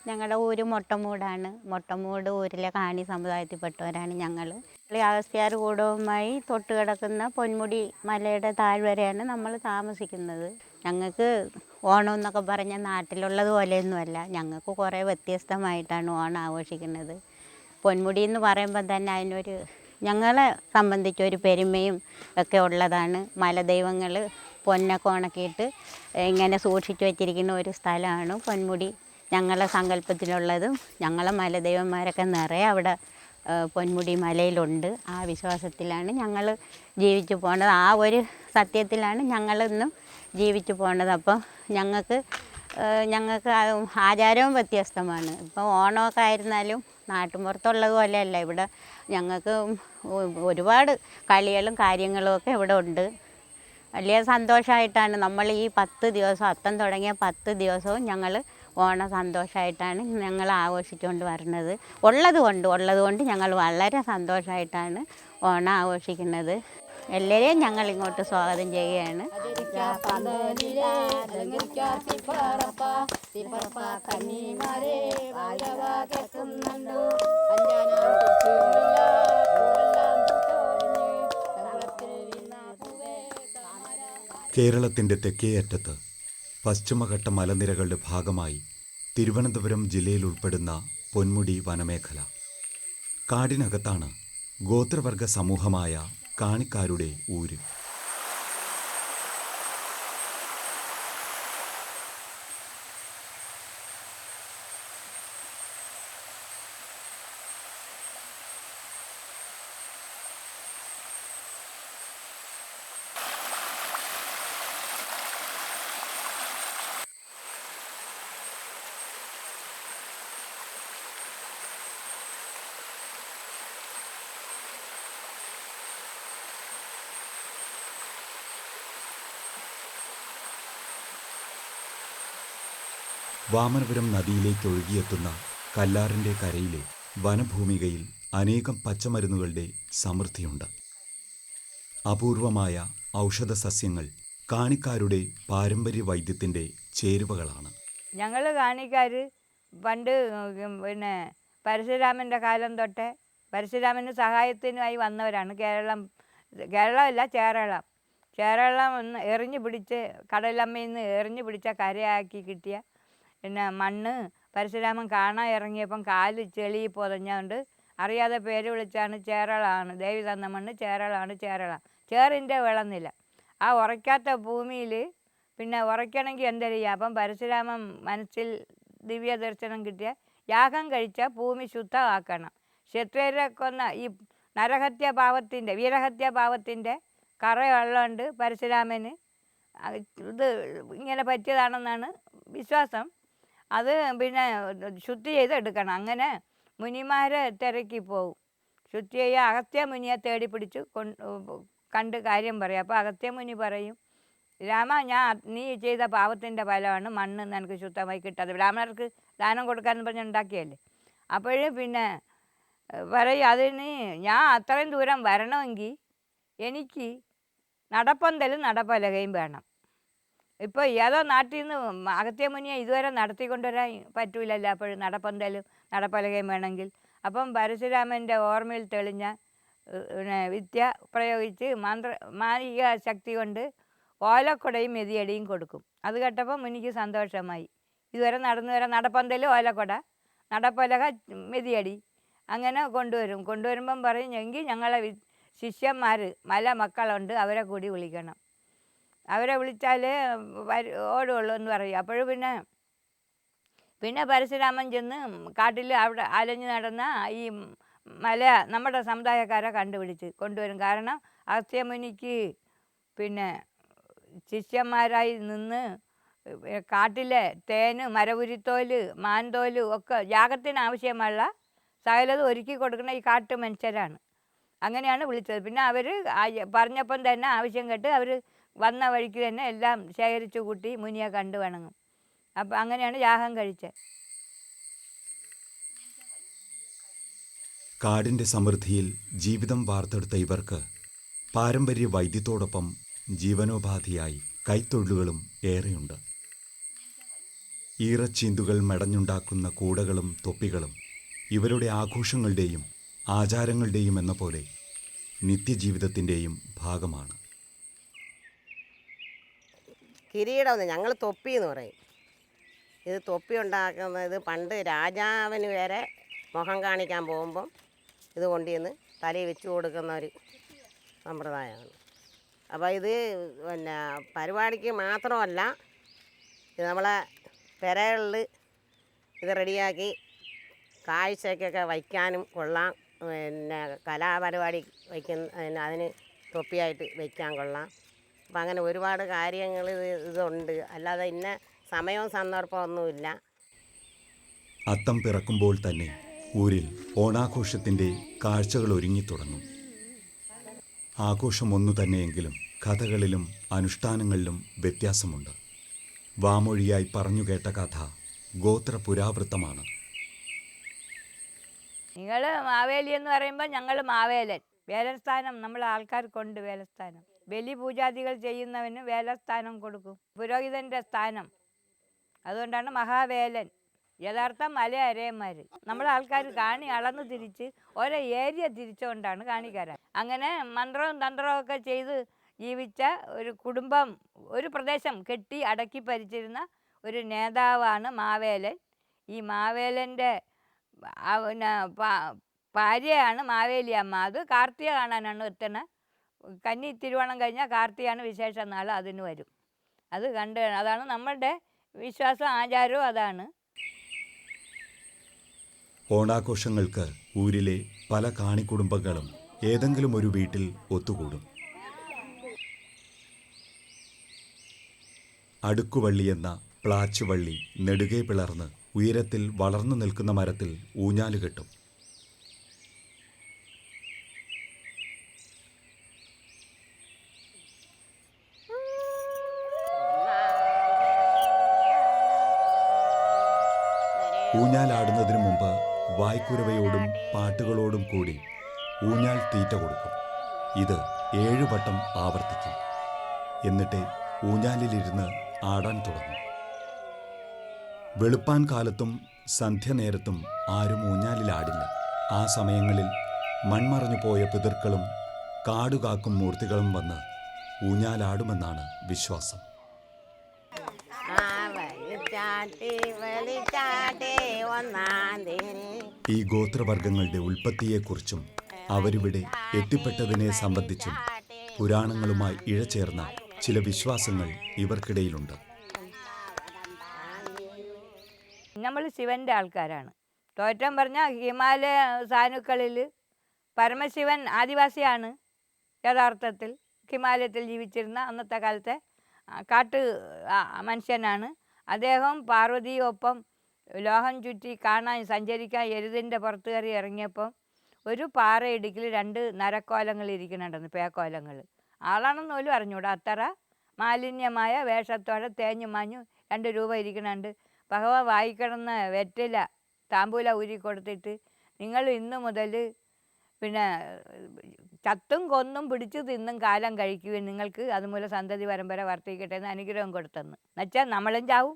ഞങ്ങളുടെ ഊര് മൊട്ടമൂടാണ്. മൊട്ടമൂട് ഊരിലെ കാണി സമുദായത്തിൽപ്പെട്ടവരാണ് ഞങ്ങൾ. അഗസ്ത്യാർ കൂടവുമായി തൊട്ട് കിടക്കുന്ന പൊന്മുടി മലയുടെ താഴ്വരയാണ് നമ്മൾ താമസിക്കുന്നത്. ഞങ്ങൾക്ക് ഓണം എന്നൊക്കെ പറഞ്ഞാൽ നാട്ടിലുള്ളത് പോലെയൊന്നുമല്ല. ഞങ്ങൾക്ക് കുറേ വ്യത്യസ്തമായിട്ടാണ് ഓണം ആഘോഷിക്കുന്നത്. പൊന്മുടി എന്ന് പറയുമ്പോൾ തന്നെ അതിനൊരു ഞങ്ങളെ സംബന്ധിച്ചൊരു പെരുമയും ഒക്കെ ഉള്ളതാണ്. മലദൈവങ്ങൾ പൊന്നൊക്കെ ഉണക്കിയിട്ട് ഇങ്ങനെ സൂക്ഷിച്ചു വച്ചിരിക്കുന്ന ഒരു സ്ഥലമാണ് പൊന്മുടി. ഞങ്ങളെ സങ്കല്പത്തിലുള്ളതും ഞങ്ങളെ മലദൈവന്മാരൊക്കെ നിറയെ അവിടെ പൊന്മുടി മലയിലുണ്ട്. ആ വിശ്വാസത്തിലാണ് ഞങ്ങൾ ജീവിച്ചു പോണത്. ആ ഒരു സത്യത്തിലാണ് ഞങ്ങളിന്നും ജീവിച്ചു പോണത്. അപ്പം ഞങ്ങൾക്ക് ആചാരവും വ്യത്യസ്തമാണ്. ഇപ്പോൾ ഓണമൊക്കെ ആയിരുന്നാലും നാട്ടുമ്പുറത്തുള്ളത് പോലെയല്ല ഇവിടെ. ഞങ്ങൾക്ക് ഒരുപാട് കളികളും കാര്യങ്ങളും ഒക്കെ ഇവിടെ ഉണ്ട്. വലിയ സന്തോഷമായിട്ടാണ് നമ്മൾ ഈ 10 ദിവസം, അത്തം തുടങ്ങിയ 10 ദിവസവും ഞങ്ങൾ ഓണം സന്തോഷമായിട്ടാണ് ഞങ്ങൾ ആഘോഷിച്ചുകൊണ്ട് വരുന്നത്. ഉള്ളതുകൊണ്ട് ഞങ്ങൾ വളരെ സന്തോഷമായിട്ടാണ് ഓണം ആഘോഷിക്കുന്നത്. എല്ലാവരെയും ഞങ്ങൾ ഇങ്ങോട്ട് സ്വാഗതം ചെയ്യുകയാണ്. കേരളത്തിൻ്റെ തെക്കേയറ്റത്ത് പശ്ചിമഘട്ട മലനിരകളുടെ ഭാഗമായി തിരുവനന്തപുരം ജില്ലയിൽ ഉൾപ്പെടുന്ന പൊന്മുടി വനമേഖല. കാടിനകത്താണ് ഗോത്രവർഗ സമൂഹമായ കാണിക്കാരുടെ ഊര്. വാമനപുരം നദിയിലേക്ക് ഒഴുകിയെത്തുന്ന കല്ലാറിൻ്റെ കരയിലെ വനഭൂമികയിൽ അനേകം പച്ചമരുന്നുകളുടെ സമൃദ്ധിയുണ്ട്. അപൂർവമായ ഔഷധ സസ്യങ്ങൾ കാണിക്കാരുടെ പാരമ്പര്യ വൈദ്യത്തിൻ്റെ ചേരുവകളാണ്. ഞങ്ങൾ കാണിക്കാർ പണ്ട് പരശുരാമൻ്റെ കാലം തൊട്ടേ പരശുരാമന് സഹായത്തിനുമായി വന്നവരാണ്. കേരളമല്ല ചേരളം ഒന്ന് എറിഞ്ഞു പിടിച്ച് കടലമ്മയിൽ നിന്ന് എറിഞ്ഞു പിടിച്ച കരയാക്കി കിട്ടിയ മണ്ണ് പരശുരാമൻ കാണാൻ ഇറങ്ങിയപ്പം കാല് ചെളി പൊതഞ്ഞുകൊണ്ട് അറിയാതെ പേര് വിളിച്ചാണ് ചേരളാണ് ദേവി തന്ന മണ്ണ് ചേരളാണ് ചേറിൻ്റെ വിളന്നില്ല. ആ ഉറയ്ക്കാത്ത ഭൂമിയിൽ പിന്നെ ഉറയ്ക്കണമെങ്കിൽ എന്തെങ്കിലും ചെയ്യാം. അപ്പം പരശുരാമൻ മനസ്സിൽ ദിവ്യ ദർശനം കിട്ടിയ യാഗം കഴിച്ചാൽ ഭൂമി ശുദ്ധമാക്കണം. ക്ഷത്രിയരെ കൊന്ന ഈ വീരഹത്യാഭാവത്തിൻ്റെ കറയുള്ളതുകൊണ്ട് പരശുരാമന് ഇത് ഇങ്ങനെ പറ്റിയതാണെന്നാണ് വിശ്വാസം. അത് പിന്നെ ശുദ്ധി ചെയ്തെടുക്കണം. അങ്ങനെ മുനിമാരെ തിരക്കി പോകും. ശുദ്ധി ചെയ്യാൻ അഗസ്ത്യ മുനിയെ തേടി പിടിച്ച് കണ്ട് കാര്യം പറയും. അപ്പോൾ അഗസ്ത്യ മുനി പറയും, രാമ, നീ ചെയ്ത പാപത്തിൻ്റെ ഫലമാണ് മണ്ണ് നിനക്ക് ശുദ്ധമായി കിട്ടാതെ. ബ്രാഹ്മണർക്ക് ദാനം കൊടുക്കാമെന്ന് പറഞ്ഞ് ഉണ്ടാക്കിയല്ലേ. അപ്പോഴും പിന്നെ പറയും, അതിന് ഞാൻ അത്രയും ദൂരം വരണമെങ്കിൽ എനിക്ക് നടപ്പന്തലും നടപ്പലകയും വേണം. ഇപ്പോൾ ഏതോ നാട്ടിൽ നിന്ന് അഗസ്ത്യമുനിയെ ഇതുവരെ നടത്തിക്കൊണ്ടുവരാൻ പറ്റൂലല്ലോ. അപ്പോഴും നടപ്പന്തലും നടപ്പലകയും വേണമെങ്കിൽ. അപ്പം പരശുരാമൻ്റെ ഓർമ്മയിൽ തെളിഞ്ഞ വിദ്യ പ്രയോഗിച്ച് മാന്ത്രിക ശക്തി കൊണ്ട് ഓലക്കൊടയും മെതിയടിയും കൊടുക്കും. അത് കേട്ടപ്പോൾ മുനിക്ക് സന്തോഷമായി. ഇതുവരെ നടന്നു വരാൻ നടപ്പന്തൽ, ഓലക്കൊട, നടപ്പലക, മെതിയടി അങ്ങനെ കൊണ്ടുവരുമ്പം പറയും, എങ്കിൽ ഞങ്ങളെ ശിഷ്യന്മാർ മല മക്കളുണ്ട്, അവരെ കൂടി വിളിക്കണം. അവരെ വിളിച്ചാലേ ഓടുള്ളൂ എന്ന് പറയും. അപ്പോഴും പിന്നെ പരശുരാമൻ ചെന്ന് കാട്ടിൽ അവിടെ അലഞ്ഞു നടന്ന ഈ മല നമ്മുടെ സമുദായക്കാരെ കൊണ്ടുവരും. കാരണം അഗസ്ത്യമുനിക്ക് പിന്നെ ശിഷ്യന്മാരായി നിന്ന് കാട്ടിലെ തേന്, മരവുരിത്തോല്, മാൻതോല് ഒക്കെ യാഗത്തിന് ആവശ്യമുള്ള സകലതും ഒരുക്കി കൊടുക്കുന്ന ഈ കാട്ടു മനുഷ്യരാണ്. അങ്ങനെയാണ് വിളിച്ചത്. പിന്നെ അവർ പറഞ്ഞപ്പം തന്നെ ആവശ്യം കേട്ട് അവർ വന്ന വഴിക്ക് തന്നെ എല്ലാം ശേഖരിച്ചു കൂട്ടി മുനിയെ കണ്ടു വണങ്ങും. അപ്പം അങ്ങനെയാണ് യാഗം കഴിച്ചത്. കാടിൻ്റെ സമൃദ്ധിയിൽ ജീവിതം വാർത്തെടുത്ത ഇവർക്ക് പാരമ്പര്യ വൈദ്യത്തോടൊപ്പം ജീവനോപാധിയായി കൈത്തൊഴിലുകളും ഏറെയുണ്ട്. ഈറച്ചീന്തുകൾ മെടഞ്ഞുണ്ടാക്കുന്ന കൂടകളും തൊപ്പികളും ഇവരുടെ ആഘോഷങ്ങളുടെയും ആചാരങ്ങളുടെയും എന്ന പോലെ നിത്യജീവിതത്തിൻ്റെയും ഭാഗമാണ്. കിരീടം ഞങ്ങൾ തൊപ്പി എന്ന് പറയും. ഇത് തൊപ്പി ഉണ്ടാക്കുന്നത് പണ്ട് രാജാവിന് വരെ മുഖം കാണിക്കാൻ പോകുമ്പം ഇത് കൊണ്ടുവന്ന് തലയിൽ വെച്ച് കൊടുക്കുന്ന ഒരു സമ്പ്രദായമാണ്. അപ്പോൾ ഇത് പിന്നെ പരിപാടിക്ക് മാത്രമല്ല, ഇത് നമ്മളെ പെരകളിൽ ഇത് റെഡിയാക്കി കാഴ്ചയ്ക്കൊക്കെ വയ്ക്കാനും കൊള്ളാം. പിന്നെ കലാപരിപാടി വയ്ക്കുന്ന അതിന് തൊപ്പിയായിട്ട് വയ്ക്കാൻ കൊള്ളാം. അപ്പം അങ്ങനെ ഒരുപാട് കാര്യങ്ങൾ ഇതുണ്ട്. അല്ലാതെ ഇന്ന സമയവും സന്ദർഭമൊന്നുമില്ല. അത്തം പിറക്കുമ്പോൾ തന്നെ ഊരിൽ ഓണാഘോഷത്തിൻ്റെ കാഴ്ചകൾ ഒരുങ്ങിത്തുടങ്ങും. ആഘോഷം ഒന്നു തന്നെയെങ്കിലും കഥകളിലും അനുഷ്ഠാനങ്ങളിലും വ്യത്യാസമുണ്ട്. വാമൊഴിയായി പറഞ്ഞുകേട്ട കഥ ഗോത്രപുരാവൃത്തമാണ്. നിങ്ങൾ മാവേലി എന്ന് പറയുമ്പോൾ ഞങ്ങൾ മാവേലൻ. വേലസ്ഥാനം നമ്മൾ ആൾക്കാർക്കുണ്ട്. വേലസ്ഥാനം ബലി പൂജാദികൾ ചെയ്യുന്നവന് വേലസ്ഥാനം കൊടുക്കും, പുരോഹിതൻ്റെ സ്ഥാനം. അതുകൊണ്ടാണ് മഹാവേലൻ. യഥാർത്ഥം മല അരയന്മാർ. നമ്മളെ ആൾക്കാർ കാണി അളന്ന് തിരിച്ച് ഓരോ ഏരിയ തിരിച്ചുകൊണ്ടാണ് കാണിക്കാരൻ. അങ്ങനെ മന്ത്രവും തന്ത്രവും ഒക്കെ ചെയ്ത് ജീവിച്ച ഒരു കുടുംബം, ഒരു പ്രദേശം കെട്ടി അടക്കി ഭരിച്ചിരുന്ന ഒരു നേതാവാണ് മാവേലൻ. ഈ മാവേലൻ്റെ പിന്നെ ഭാര്യയാണ് മാവേലി അമ്മ. അത് കാർത്തിക കാണാനാണ് എത്തണ. കന്നി തിരുവോണം കഴിഞ്ഞാൽ കാർത്തികയാണ് വിശേഷ നാൾ, അതിന് വരും. അത് കണ്ട് അതാണ് നമ്മളുടെ വിശ്വാസം, ആചാരവും അതാണ്. ഓണാഘോഷങ്ങൾക്ക് ഊരിലെ പല കാണിക്കുടുംബങ്ങളും ഏതെങ്കിലും ഒരു വീട്ടിൽ ഒത്തുകൂടും. അടുക്കുവള്ളിയെന്ന പ്ലാച്ചുവള്ളി നെടുകെ പിളർന്ന് ഉയരത്തിൽ വളർന്നു നിൽക്കുന്ന മരത്തിൽ ഊഞ്ഞാല് കെട്ടും. ഊഞ്ഞാലാടുന്നതിനു മുമ്പ് വായ്ക്കുരവയോടും പാട്ടുകളോടും കൂടി ഊഞ്ഞാൽ തീറ്റ കൊടുക്കും. ഇത് 7 വട്ടം ആവർത്തിക്കും. എന്നിട്ട് ഊഞ്ഞാലിലിരുന്ന് ആടാൻ തുടങ്ങും. വെളുപ്പാൻ കാലത്തും സന്ധ്യനേരത്തും ആരും ഊഞ്ഞാലിലാടില്ല. ആ സമയങ്ങളിൽ മൺമറഞ്ഞു പോയ പിതൃക്കളും കാടുകാക്കും മൂർത്തികളും വന്ന് ഊഞ്ഞാലാടുമെന്നാണ് വിശ്വാസം. ഈ ഗോത്രവർഗങ്ങളുടെ ഉൽപ്പത്തിയെക്കുറിച്ചും അവരിവിടെ എത്തിപ്പെട്ടതിനെ സംബന്ധിച്ചും പുരാണങ്ങളുമായി ഇഴചേർന്ന ചില വിശ്വാസങ്ങൾ ഇവർക്കിടയിലുണ്ട്. നമ്മൾ ശിവൻ്റെ ആൾക്കാരാണ്. തോറ്റം പറഞ്ഞാൽ ഹിമാലയ സാനുക്കളിൽ പരമശിവൻ ആദിവാസിയാണ്. യഥാർത്ഥത്തിൽ ഹിമാലയത്തിൽ ജീവിച്ചിരുന്ന അന്നത്തെ കാലത്തെ കാട്ട് മനുഷ്യനാണ് അദ്ദേഹം. പാർവതിയൊപ്പം ലോഹം ചുറ്റി കാണാൻ സഞ്ചരിക്കാൻ എരുതിൻ്റെ പുറത്ത് കയറി ഇറങ്ങിയപ്പം ഒരു പാറയിടുക്കിൽ 2 നരക്കോലങ്ങൾ ഇരിക്കുന്നുണ്ടെന്ന്, പേക്കോലങ്ങൾ. ആളാണെന്ന് പോലും അറിഞ്ഞൂടാ. അത്ര മാലിന്യമായ വേഷത്തോടെ തേഞ്ഞു മാഞ്ഞു 2 രൂപ ഇരിക്കുന്നുണ്ട്. ഭഗവാൻ വായിക്കിടന്ന വെറ്റില താമ്പൂല ഊരി കൊടുത്തിട്ട്, നിങ്ങൾ ഇന്ന് മുതൽ പിന്നെ ചത്തും കൊന്നും പിടിച്ചു തിന്നും കാലം കഴിക്കുവാൻ, നിങ്ങൾക്ക് അതുമൂലം സന്തതി പരമ്പര വർദ്ധിക്കട്ടെ എന്ന് അനുഗ്രഹം കൊടുത്തെന്ന്. എന്നുവെച്ചാൽ നമ്മളും ചാവും,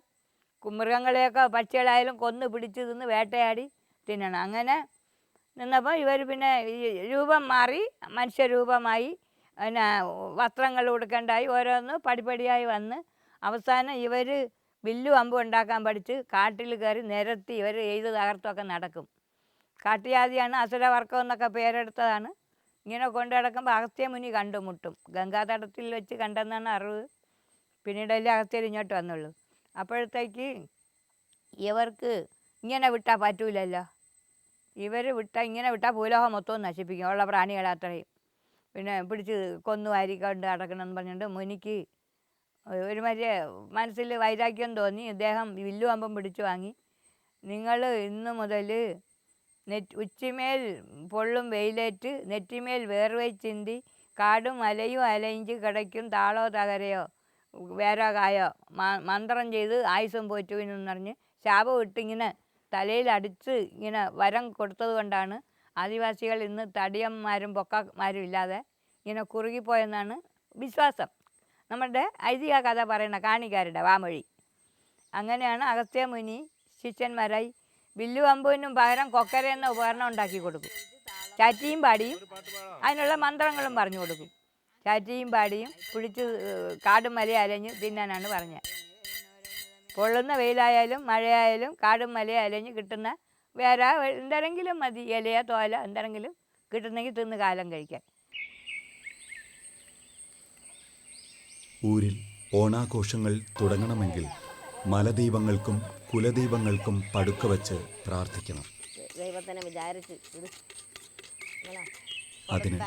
മൃഗങ്ങളെയൊക്കെ പക്ഷികളായാലും കൊന്നു പിടിച്ചു തിന്ന് വേട്ടയാടി തിന്നണം. അങ്ങനെ നിന്നപ്പോൾ ഇവർ പിന്നെ ഈ രൂപം മാറി മനുഷ്യരൂപമായി, പിന്നെ വസ്ത്രങ്ങൾ ഉടുക്കേണ്ടായി, ഓരോന്ന് പടിപടിയായി വന്ന് അവസാനം ഇവർ വില്ലും അമ്പും ഉണ്ടാക്കാൻ പഠിച്ച് കാട്ടിൽ കയറി നിരത്തി ഇവർ എഴുത് തകർത്തൊക്കെ നടക്കും. കാട്ടുജാതിയാണ്, അസുരവർക്കം എന്നൊക്കെ പേരെടുത്തതാണ്. ഇങ്ങനെ കൊണ്ടു നടക്കുമ്പോൾ അഗസ്ത്യമുനി കണ്ടുമുട്ടും. ഗംഗാതടത്തിൽ വെച്ച് കണ്ടെന്നാണ് അറിവ്. പിന്നീടല്ലേ അഗസ്ത്യർ ഇങ്ങോട്ട് വന്നുള്ളൂ. അപ്പോഴത്തേക്ക് ഇവർക്ക് ഇങ്ങനെ വിട്ടാൽ പറ്റൂലല്ലോ. ഇങ്ങനെ വിട്ടാൽ ഭൂലോകം മൊത്തവും നശിപ്പിക്കും, ഉള്ള പ്രാണികളെ അത്രയും. പിന്നെ പിടിച്ച് കൊന്നു വാരിക്കൊണ്ട് നടക്കണമെന്ന് പറഞ്ഞുകൊണ്ട് മുനിക്ക് ഒരു മര്യ മനസ്സിൽ വൈരാഗ്യം തോന്നി. ഇദ്ദേഹം വില്ലും അമ്പും പിടിച്ചു വാങ്ങി, നിങ്ങൾ ഇന്ന് മുതൽ ഉച്ചിമേൽ പൊള്ളും വെയിലേറ്റ് നെറ്റിമേൽ വേർവൈ ചിന്തി കാടും മലയും അലയിഞ്ച് കിടക്കും താളോ തകരയോ വേരോ കായോ മന്ത്രം ചെയ്ത് ആയുസം പോറ്റുവിനെന്ന് പറഞ്ഞ് ശാപം ഇട്ടിങ്ങനെ തലയിൽ അടിച്ച് ഇങ്ങനെ വരം കൊടുത്തത് കൊണ്ടാണ് ആദിവാസികൾ ഇന്ന് തടിയന്മാരും പൊക്കന്മാരും ഇല്ലാതെ ഇങ്ങനെ കുറുകിപ്പോയെന്നാണ് വിശ്വാസം. നമ്മുടെ ഐതിഹ്യ കഥ പറയുന്ന കാണിക്കാരുടെ വാമൊഴി. അങ്ങനെയാണ് അഗസ്ത്യ മുനി ശിഷ്യന്മാരായി. വില്ലു അമ്പുവിനും പകരം കൊക്കര എന്ന ഉപകരണം ഉണ്ടാക്കി കൊടുക്കും. ചാറ്റിയും പാടിയും അതിനുള്ള മന്ത്രങ്ങളും പറഞ്ഞു കൊടുക്കും. ചാറ്റിയും പാടിയും പിടിച്ച് കാടും മലയും അലഞ്ഞ് തിന്നാനാണ് പറഞ്ഞത്. പൊള്ളുന്ന വെയിലായാലും മഴയായാലും കാടും മലയും അലഞ്ഞ് കിട്ടുന്ന വേറെ എന്തെങ്കിലും മതി, ഇലയോ തോല എന്തെങ്കിലും കിട്ടുന്നെങ്കിൽ തിന്ന് കാലം കഴിക്കാൻ. ഊരിൽ ഓണാഘോഷങ്ങൾ തുടങ്ങണമെങ്കിൽ മലദൈവങ്ങൾക്കും കുലദൈവങ്ങൾക്കും പടുക്ക വച്ച് പ്രാർത്ഥിക്കണം. ദൈവത്തിനെ വിചാരിച്ച് അതിന്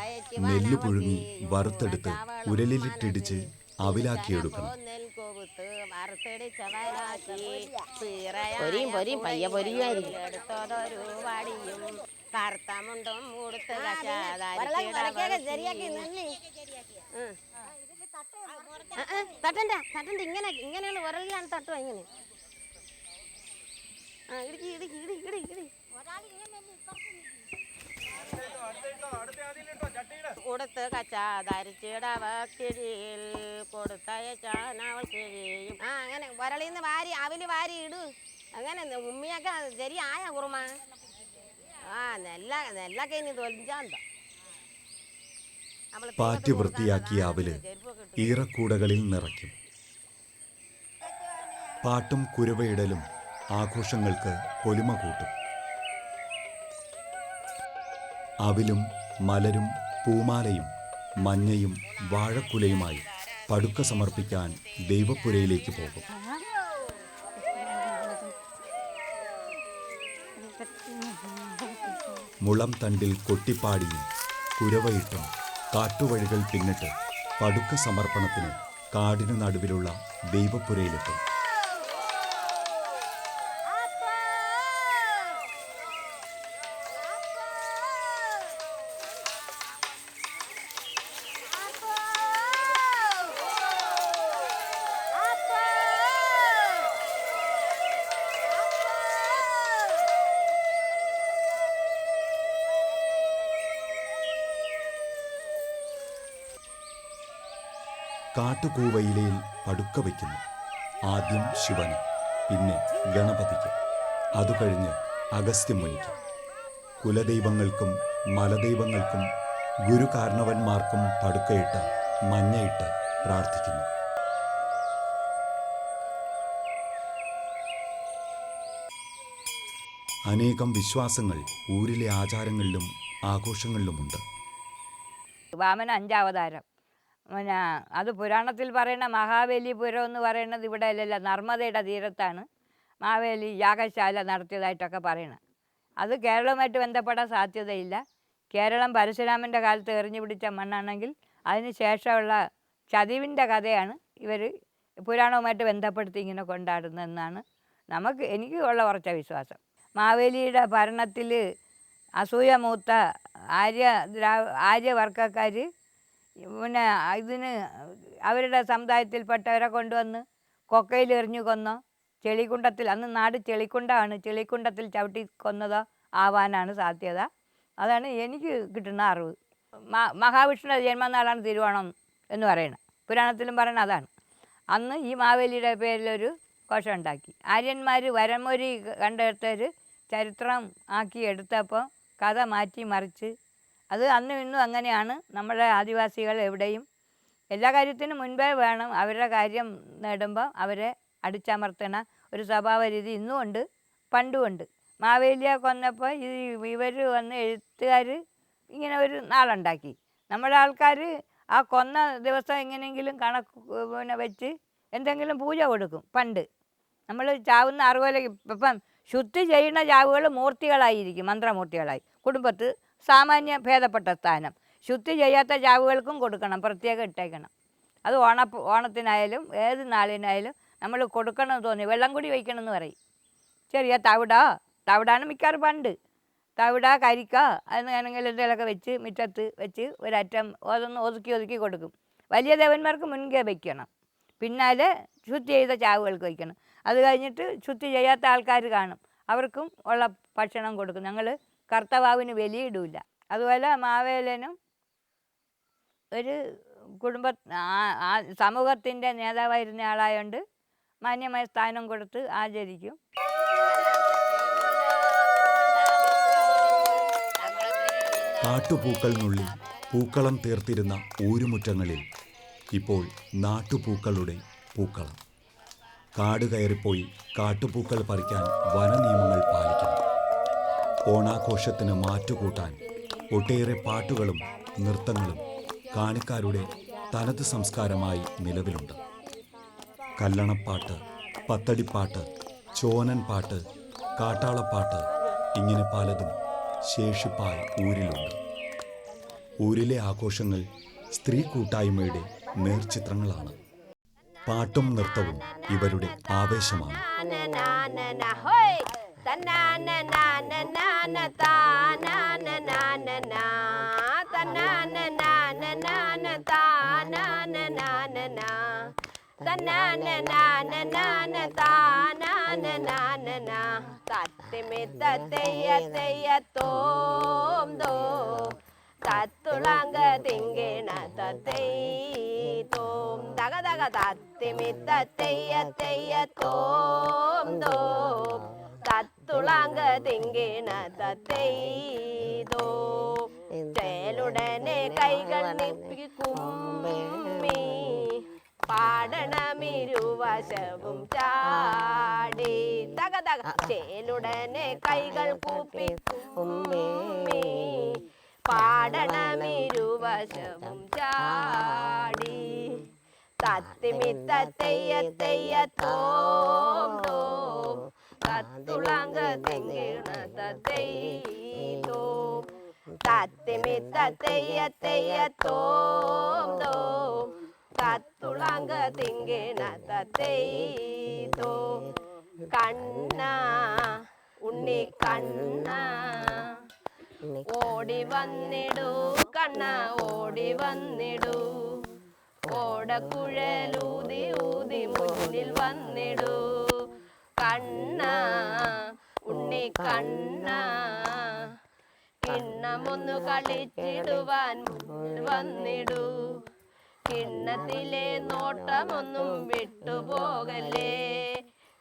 നെല്ല് പുഴുങ്ങി വറുത്തെടുത്ത് ഉരലിലിട്ടിടിച്ച് അവിലാക്കിയെടുക്കണം. തട്ടണ്ട ഇങ്ങനെയുള്ള ഉരലിലാണ് തട്ടുക. ഇങ്ങനെ ഇടുക്കി ഇടുക്കി ഇടി ഇടി ഇടി കൊടുത്ത് കച്ചാതരിച്ചിടവക്കിഴിയിൽ കൊടുത്തയച്ചാനവൾ കിഴിയും. അങ്ങനെ വരളിന്ന് വാരി അവല് വാരി ഇടൂ. അങ്ങനെ ഉമ്മിയൊക്കെ ശരിയായ കുറുമ. നെല്ലൊക്കെ ഇനി തൊലിച്ചാന്തോ. പാറ്റി വൃത്തിയാക്കിയ അവല് ഈറക്കൂടകളിൽ നിറയ്ക്കും. പാട്ടും കുരുവയിടലും ആഘോഷങ്ങൾക്ക് പൊലിമ കൂട്ടും. അവിലും മലരും പൂമാലയും മഞ്ഞയും വാഴക്കുലയുമായി പടുക്ക സമർപ്പിക്കാൻ ദൈവപ്പുരയിലേക്ക് പോകും. മുളം തണ്ടിൽ കൊട്ടിപ്പാടിയും കുരവയിട്ടും കാട്ടുവഴികൾ പിന്നിട്ട് പടുക്ക സമർപ്പണത്തിന് കാടിനു നടുവിലുള്ള ദൈവപ്പുരയിലെത്തും. കാട്ടുകൂവയിലയിൽ പടുക്ക വയ്ക്കുന്നു. ആദ്യം ശിവന്, പിന്നെ ഗണപതിക്ക്, അതുകഴിഞ്ഞ് അഗസ്ത്യമുനിക്ക്. കുലദൈവങ്ങൾക്കും മലദൈവങ്ങൾക്കും ഗുരുകാരണവന്മാർക്കും പടുക്കയിട്ട് മഞ്ഞയിട്ട് പ്രാർത്ഥിക്കുന്നു. അനേകം വിശ്വാസങ്ങൾ ഊരിലെ ആചാരങ്ങളിലും ആഘോഷങ്ങളിലുമുണ്ട്. വാമന 5 അവതാരം. പിന്നെ അത് പുരാണത്തിൽ പറയുന്ന മഹാബലിപുരം എന്ന് പറയുന്നത് ഇവിടെ അല്ലല്ല, നർമ്മദയുടെ തീരത്താണ് മഹാബലി യാഗശാല നടത്തിയതായിട്ടൊക്കെ പറയണം. അത് കേരളവുമായിട്ട് ബന്ധപ്പെടാൻ സാധ്യതയില്ല. കേരളം പരശുരാമൻ്റെ കാലത്ത് എറിഞ്ഞു പിടിച്ച മണ്ണാണെങ്കിൽ അതിന് ശേഷമുള്ള ചതിവിൻ്റെ കഥയാണ് ഇവർ പുരാണവുമായിട്ട് ബന്ധപ്പെടുത്തി ഇങ്ങനെ കൊണ്ടാടുന്നതെന്നാണ് എനിക്ക് ഉള്ള കുറച്ച വിശ്വാസം. മാവേലിയുടെ ഭരണത്തിൽ അസൂയ മൂത്ത ആര്യവർഗക്കാർ പിന്നെ ഇതിന് അവരുടെ സമുദായത്തിൽപ്പെട്ടവരെ കൊണ്ടുവന്ന് കൊക്കയിൽ എറിഞ്ഞു കൊന്നോ, ചെളിക്കുണ്ടത്തിൽ, അന്ന് നാട് ചെളിക്കുണ്ടമാണ്, ചെളിക്കുണ്ടത്തിൽ ചവിട്ടി കൊന്നതോ ആവാനാണ് സാധ്യത. അതാണ് എനിക്ക് കിട്ടുന്ന അറിവ്. മഹാവിഷ്ണുവിൻ്റെ ജന്മനാളാണ് തിരുവോണം എന്ന് പറയുന്നത്. പുരാണത്തിലും പറയുന്നത് അതാണ്. അന്ന് ഈ മാവേലിയുടെ പേരിലൊരു ഘോഷം ഉണ്ടാക്കി. ആര്യന്മാർ വരമൊരി കണ്ടെടുത്തവർ ചരിത്രം ആക്കി എടുത്തപ്പോൾ കഥ മാറ്റി മറിച്ച് അത് അന്നും ഇന്നും അങ്ങനെയാണ്. നമ്മുടെ ആദിവാസികൾ എവിടെയും എല്ലാ കാര്യത്തിനും മുൻപേ വേണം അവരുടെ കാര്യം നേടുമ്പോൾ അവരെ അടിച്ചമർത്തണ ഒരു സ്വഭാവ രീതി ഇന്നും ഉണ്ട്, പണ്ടുമുണ്ട്. മാവേലിയെ കൊന്നപ്പോൾ ഇവർ വന്ന് എഴുത്തുകാർ ഇങ്ങനെ ഒരു നാളുണ്ടാക്കി. നമ്മുടെ ആൾക്കാർ ആ കൊന്ന ദിവസം എങ്ങനെയെങ്കിലും കണക്ക് വെച്ച് എന്തെങ്കിലും പൂജ കൊടുക്കും. പണ്ട് നമ്മൾ ചാവുന്ന അറിവുപോലെ ഇപ്പം ശുദ്ധി ചെയ്യുന്ന ചാവുകൾ മൂർത്തികളായിരിക്കും, മന്ത്രമൂർത്തികളായി. കുടുംബത്ത് സാമാന്യ ഭേദപ്പെട്ട സ്ഥാനം. ശുദ്ധി ചെയ്യാത്ത ചാവുകൾക്കും കൊടുക്കണം, പ്രത്യേകം ഇട്ടേക്കണം. അത് ഓണത്തിനായാലും ഏത് നാളിനായാലും നമ്മൾ കൊടുക്കണമെന്ന് തോന്നി വെള്ളം കൂടി വയ്ക്കണമെന്ന് പറയും. ചെറിയ തവിടാണ് മിക്കാറ് പണ്ട്. തവിട കരിക്ക അതിനാണെങ്കിൽ എന്തെങ്കിലുമൊക്കെ വെച്ച് മുറ്റത്ത് വെച്ച് ഒരറ്റം അതൊന്ന് ഒതുക്കി കൊടുക്കും. വലിയ ദേവന്മാർക്ക് മുൻകേ വയ്ക്കണം, പിന്നാലെ ശുദ്ധി ചെയ്ത ചാവുകൾക്ക് വയ്ക്കണം. അത് കഴിഞ്ഞിട്ട് ശുദ്ധി ചെയ്യാത്ത ആൾക്കാർ കാണും, അവർക്കും ഉള്ള ഭക്ഷണം കൊടുക്കും. ഞങ്ങൾ കർത്തവാവിന് ബലിയിടില്ല. അതുപോലെ മാവേലനും ഒരു സമൂഹത്തിൻ്റെ നേതാവായിരുന്ന ആളായതുകൊണ്ട് മാന്യമായ സ്ഥാനം കൊടുത്ത് ആചരിക്കും. കാട്ടുപൂക്കൾ നുള്ളി പൂക്കളം തീർത്തിരുന്ന ഊരുമുറ്റങ്ങളിൽ ഇപ്പോൾ നാട്ടുപൂക്കളുടെ പൂക്കളം. കാട് കയറിപ്പോയി കാട്ടുപൂക്കൾ പറിക്കാൻ വനനിയമങ്ങൾ പാലിക്കുന്നു. ഓണാഘോഷത്തിന് മാറ്റുകൂട്ടാൻ ഒട്ടേറെ പാട്ടുകളും നൃത്തങ്ങളും കാണിക്കാരുടെ തനത് സംസ്കാരമായി നിലവിലുണ്ട്. കല്ലണപ്പാട്ട്, പത്തടിപ്പാട്ട്, ചോനൻ പാട്ട്, കാട്ടാളപ്പാട്ട്, ഇങ്ങനെ പലതും ശേഷിപ്പായി ഊരിലുണ്ട്. ഊരിലെ ആഘോഷങ്ങൾ സ്ത്രീ കൂട്ടായ്മയുടെ നേർചിത്രങ്ങളാണ്. പാട്ടും നൃത്തവും ഇവരുടെ ആവേശമാണ്. തത്തുളങ്ക തിങ്കിണ തത്തൈത്തോം തക തക തത്തിമിത്ത തെയ്യത്തോം തോം തത്തുളങ്ക തിങ്കിണ തത്തൈത്തോം ചേലുടനെ കൈകൾ നിപ്പി കുമ്മി പാടണമിരുവശവും ചാടി തക തക ചേലുടനെ കൈകൾ കൂപ്പി കുമ്മി പാടണമിരുവശവും ചാടി തത്തിമിത്ത തെയ്യത്തോം തോം തത്തുളങ്ക തിങ്കിണ തത്തൈത്തോം തത്തിമിത്ത തെയ്യത്തോം തോം തത്തുളങ്ക തിങ്കിണ തത്തൈത്തോം കണ്ണ ഉണ്ണി കണ്ണ ഓടി വന്നിടൂ കണ്ണ ഓടി വന്നിടൂ ഓടക്കുഴലൂതി ഊതി മുന്നിൽ വന്നിടൂ കണ്ണ ഉണ്ണി കണ്ണ കിണ്ണമൊന്നു കളിച്ചിടുവാൻ വന്നിടൂ കിണ്ണത്തിലെ നോട്ടമൊന്നും വിട്ടുപോകല്ലേ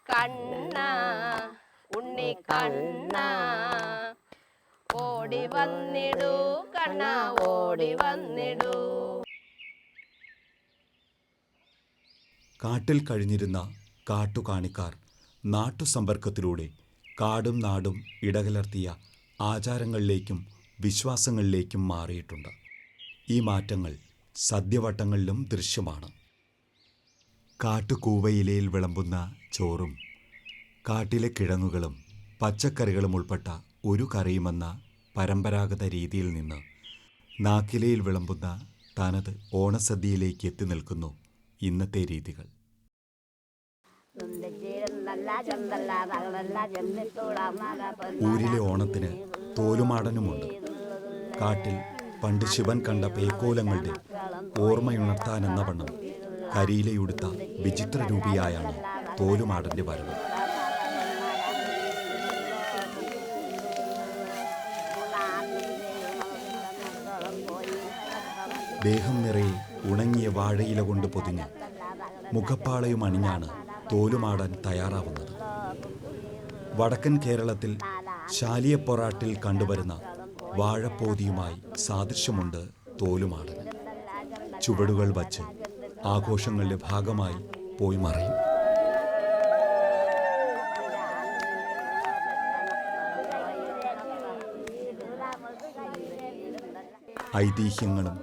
കണ്ണ ഉണ്ണി കണ്ണ ഓടി വന്നിടൂ കണ്ണ ഓടി വന്നിടൂ. കാട്ടിൽ കഴിഞ്ഞിരുന്ന കാട്ടുകാണിക്കാർ നാട്ടുസമ്പർക്കത്തിലൂടെ കാടും നാടും ഇടകലർത്തിയ ആചാരങ്ങളിലേക്കും വിശ്വാസങ്ങളിലേക്കും മാറിയിട്ടുണ്ട്. ഈ മാറ്റങ്ങൾ സദ്യവട്ടങ്ങളിലും ദൃശ്യമാണ്. കാട്ടുകൂവയിലയിൽ വിളമ്പുന്ന ചോറും കാട്ടിലെ കിഴങ്ങുകളും പച്ചക്കറികളും ഉൾപ്പെട്ട ഒരു കറിയുമെന്ന പരമ്പരാഗത രീതിയിൽ നിന്ന് നാക്കിലയിൽ വിളമ്പുന്ന തനത് ഓണസദ്യയിലേക്ക് എത്തി നിൽക്കുന്നു ഇന്നത്തെ രീതികൾ. ഊരിലെ ഓണത്തിന് തോലുമാടനുമുണ്ട്. കാട്ടിൽ പണ്ട് ശിവൻ കണ്ട പേക്കോലങ്ങളുടെ ഓർമ്മയുണർത്താനെന്ന വണ്ണം കരിയിലയുടുത്ത വിചിത്ര രൂപിയായാണ് തോലുമാടന്റെ വരവ്. ദേഹം നിറയെ ഉണങ്ങിയ വാഴയില കൊണ്ട് പൊതിഞ്ഞ് മുഖപ്പാളയും അണിഞ്ഞാണ് തോലുമാടാൻ തയ്യാറാവുന്നത്. വടക്കൻ കേരളത്തിൽ ശാലിയപ്പൊറാട്ടിൽ കണ്ടുവരുന്ന വാഴപ്പോതിയുമായി സാദൃശ്യമുണ്ട് തോലുമാടന്. ചുവടുകൾ വച്ച് ആഘോഷങ്ങളുടെ ഭാഗമായി പോയി മറയും. ഐതിഹ്യങ്ങളും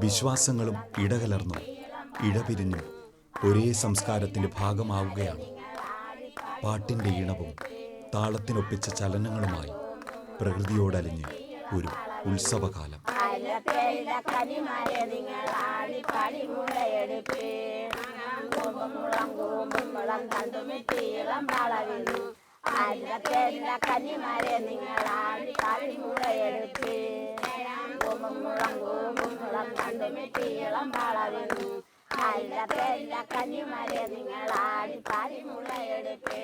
വിശ്വാസങ്ങളും ഇടകലർന്നും ഇഴപിരിഞ്ഞും ഒരേ സംസ്കാരത്തിൻ്റെ ഭാഗമാവുകയാണ്. പാട്ടിൻ്റെ ഈണവും താളത്തിനൊപ്പിച്ച ചലനങ്ങളുമായി പ്രകൃതിയോടലിഞ്ഞ് ഒരു ഉത്സവകാലം. കന്നിമാരെ നിങ്ങൾ ആടി പാടി മുളയെടുപ്പേ.